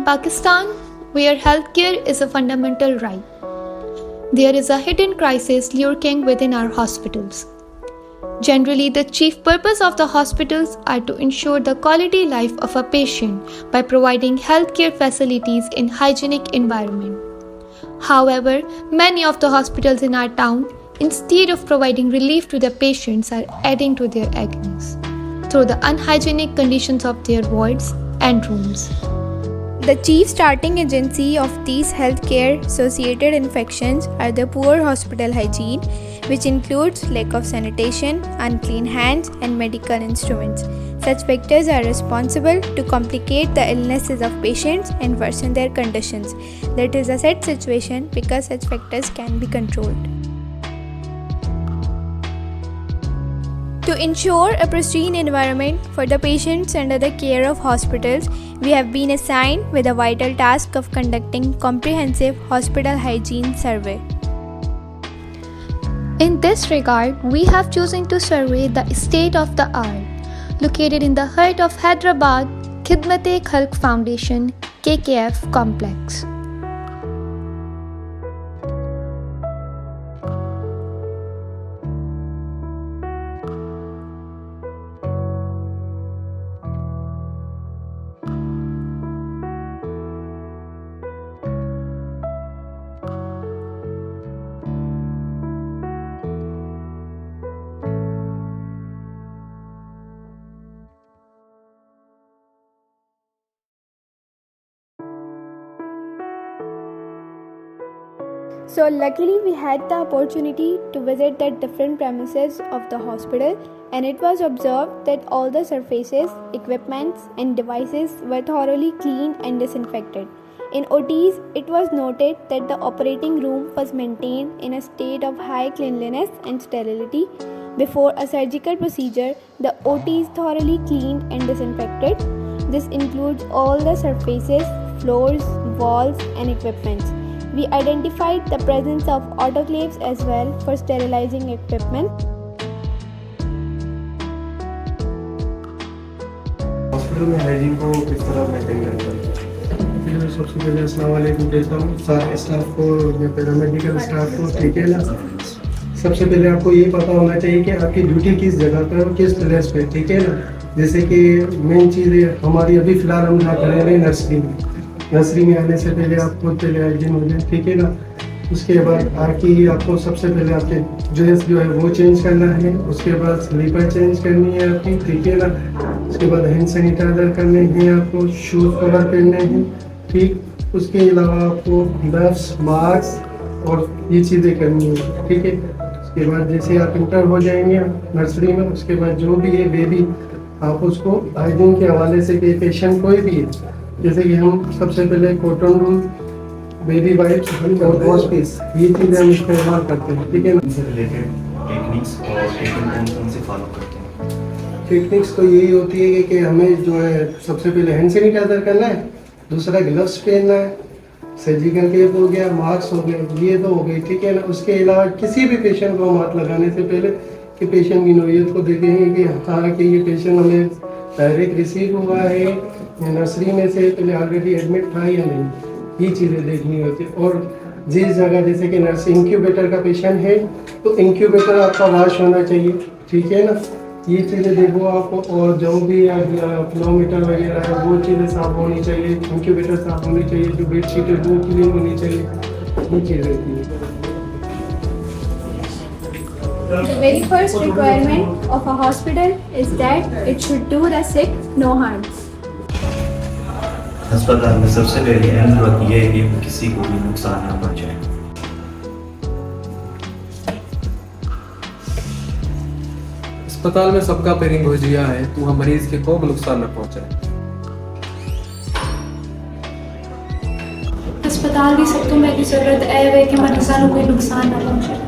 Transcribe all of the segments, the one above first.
Pakistan, where healthcare is a fundamental right, there is a hidden crisis lurking within our hospitals. Generally, the chief purpose of the hospitals are to ensure the quality life of a patient by providing healthcare facilities in hygienic environment. However, many of the hospitals in our town, instead of providing relief to the patients, are adding to their agonies through the unhygienic conditions of their wards and rooms. The chief starting agency of these healthcare associated infections are the poor hospital hygiene, which includes lack of sanitation, unclean hands, and medical instruments. Such factors are responsible to complicate the illnesses of patients and worsen their conditions. That is a sad situation because such factors can be controlled. To ensure a pristine environment for the patients under the care of hospitals, we have been assigned with the vital task of conducting comprehensive hospital hygiene survey. In this regard, we have chosen to survey the state of the art, located in the heart of Hyderabad, Khidmat-e-Khalq Foundation, KKF complex. So luckily we had the opportunity to visit the different premises of the hospital, and it was observed that all the surfaces, equipments and devices were thoroughly cleaned and disinfected. In OTs, it was noted that the operating room was maintained in a state of high cleanliness and sterility. Before a surgical procedure, the OT is thoroughly cleaned and disinfected. This includes all the surfaces, floors, walls and equipments. We identified the presence of autoclaves as well for sterilizing equipment. Hospital में hygiene को किस तरह maintain करते हैं? मैं सबसे पहले अस्सलाम वालेकुम कहता हूँ सारे स्टाफ को या पैरामेडिकल स्टाफ को, ठीक है ना। सबसे पहले आपको ये पता होना चाहिए कि आपकी ड्यूटी किस जगह पर और किस प्लेस पे, ठीक है ना। जैसे कि मेन चीज़ हमारी अभी फ़िलहाल हम जहाँ खड़े हैं नर्सरी में आने से पहले आपको पहले हाइजीन हो जाए, ठीक है ना। उसके बाद आपको सबसे पहले आपके ड्रेस जो है वो चेंज करना है, उसके बाद स्लीपर चेंज करनी है आपकी, ठीक है ना। उसके बाद हैंड सैनिटाइजर करने हैं, आपको शूज़ कवर पहनने हैं, ठीक। उसके अलावा आपको ग्लव्स, मास्क और ये चीज़ें करनी है, ठीक है। उसके बाद जैसे आप इंटर हो जाएंगे नर्सरी में, उसके बाद जो भी है बेबी आप उसको हाइजीन के हवाले से कि पेशेंट कोई भी है, जैसे कि हम सबसे पहले कॉटन रूल, बेबी वाइप्स और वॉश पीस, ये चीज़ें हम इस्तेमाल करते हैं, ठीक है ना। इनसे रिलेटेड टेक्निक्स और ट्रीटमेंट कौन से फॉलो करते हैं? टेक्निक्स तो यही होती है कि हमें जो है सबसे पहले हैंड सैनिटाइजर करना है, दूसरा ग्लव्स पहनना है, सर्जिकल केप हो गया, मास्क हो गया, ये तो हो गई, ठीक है ना। उसके अलावा किसी भी पेशेंट को हाथ लगाने से पहले कि पेशेंट की नोयत को देखेंगे कि हाँ कि ये पेशेंट हमें डायरेक्ट रिसीव हुआ है या नर्सरी में से पहले ऑलरेडी एडमिट था या नहीं, ये चीज़ें देखनी होती है। और जिस जगह जैसे कि नर्स इंक्यूबेटर का पेशेंट है तो इंक्यूबेटर आपका वॉश होना चाहिए, ठीक है ना। ये चीज़ें देखो आपको, और जो भी फ्लोमीटर वगैरह है वो चीज़ें साफ़ होनी चाहिए, इंक्यूबेटर साफ़ होनी चाहिए, जो बेडशीट है वो क्लीन होनी चाहिए, ये चीज़ें थी। The very first requirement of a hospital is that it should do the sick no harm. अस्पताल में सबसे पहली अहम बात यह है कि किसी को भी नुकसान ना पहुंचाए। अस्पताल में सबका पेरिंग भुजिया है, तू हम मरीज के को नुकसान न पहुंचाए। अस्पताल की सब तो मेरी जरूरत है कि मरीज़ को कोई नुकसान न पहुंचे।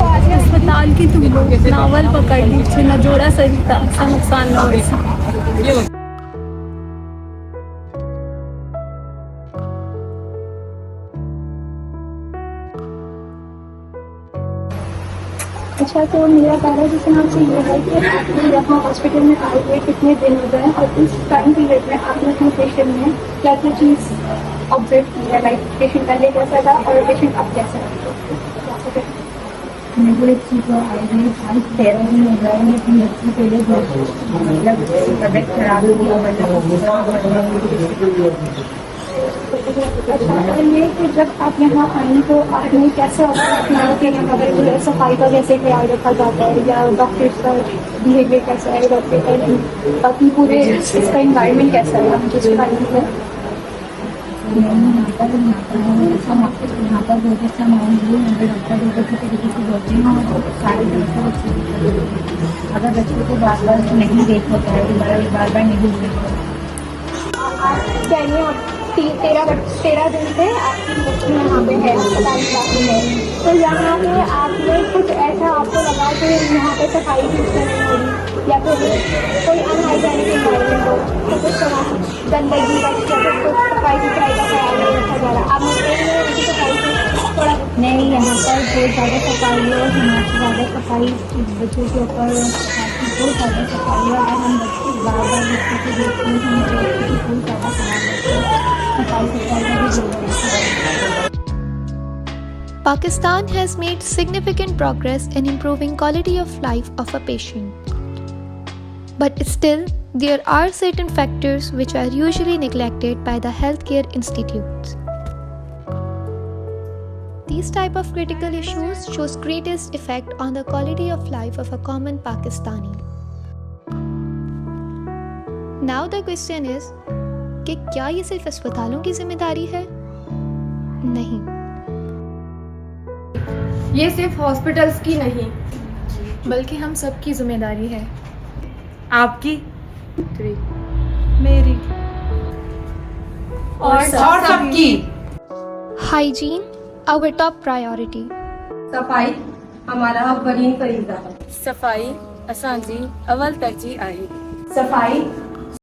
अस्पताल की तुम लोग नावल पकड़ लीजिए, न जोड़ा सरिता सा नुकसान न हो। अच्छा, तो मेरा पहला क्वेश्चन आपसे ये है कि आपने यहाँ हॉस्पिटल में आए हुए कितने दिन हो गए और इस टाइम पीरियड में आपने अपने पेशेंट में क्या क्या चीज़ ऑब्जर्व की है, लाइक पेशेंट पहले कैसा था और पेशेंट अब कैसा है? मेरे को एक चीज़ और आई है, 13 दिन हो गए हैं कि इससे पहले मतलब तबियत खराब हो गया, और ये कि जब आप यहाँ आए तो आपने कैसे अपना कि यहाँ पर जो है सफाई का कैसे ख्याल रखा जाता है या डॉक्टर्स का बिहेवियर कैसा है, डॉक्टर का बाकी पूरे इसका इन्वायरमेंट कैसा है, हम जिसके बारे में यहाँ पर बहुत अच्छा माहौल है, यहाँ पर डॉक्टर बहुत अच्छे तरीके से बोलते हैं और सारे डॉक्टर अगर बच्चों को बार बार नहीं देख होता है, बार बार नहीं देख होता है। जानिए आप 13 दिन से आपकी बच्ची यहाँ पे है, अस्पताल में है, तो यहाँ पे आपने कुछ ऐसा आपको लगा कि यहाँ पे सफाई ठीक से नहीं हो रही या फिर कोई अनहाइजेनिक इन्वायरमेंट हो, तो कुछ तरह गंदगी या कुछ सफाई सुथराई का ख्याल नहीं रखा जा रहा, आप मुझे उनकी सफाई से थोड़ा नहीं, यहाँ पर बहुत ज़्यादा सफाई है, हमारे ज़्यादा सफाई बच्चों के ऊपर बहुत ज़्यादा सफाई है। अगर हम बच्चे बार बार बच्चों को देखते हैं हम बहुत ज़्यादा खराब होते हैं, सफाई सफाई का भी जरूरत है। Pakistan has made significant progress in improving quality of life of a patient. But still, there are certain factors which are usually neglected by the healthcare institutes. These type of critical issues shows greatest effect on the quality of life of a common Pakistani. Now the question is कि क्या ये सिर्फ अस्पतालों की जिम्मेदारी है? नहीं। ये सिर्फ हॉस्पिटल्स की नहीं बल्कि हम सबकी जिम्मेदारी है। आपकी मेरी और सबकी। Hygiene, our top priority. सफाई हमारा अवलीन फरीज़ा है। सफ़ाई असांजी अवल तरजीह आहे। सफाई